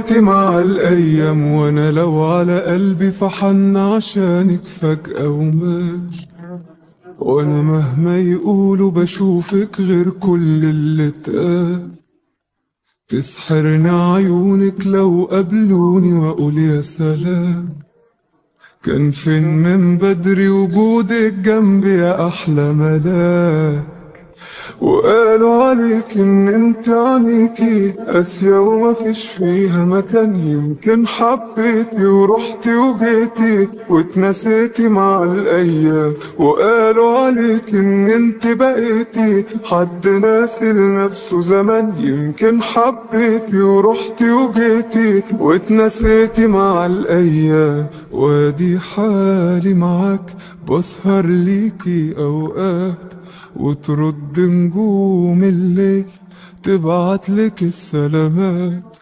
نسيتي مع الأيام، وأنا لو على قلبي فحن عشانك فجأة وماشي. وأنا مهما يقولوا بشوفك غير كل اللي اتقال. تسحرني عيونك لو قابلوني وأقول يا سلام. كان فين من بدري وجودك جنبي يا أحلى ملاك. وقالوا عليك ان انت عليكي قاسية ومفيش فيها مكان. يمكن حبيتي ورحتي وجيتي واتنسيتي مع الايام. وقالوا عليك ان انت بقيتي حد ناسي لنفسه زمان. يمكن حبيتي ورحتي وجيتي واتنسيتي مع الايام. وادي حالي معاك بسهر ليكي اوقات، وترد نجوم الليل تبعتلك السلامات.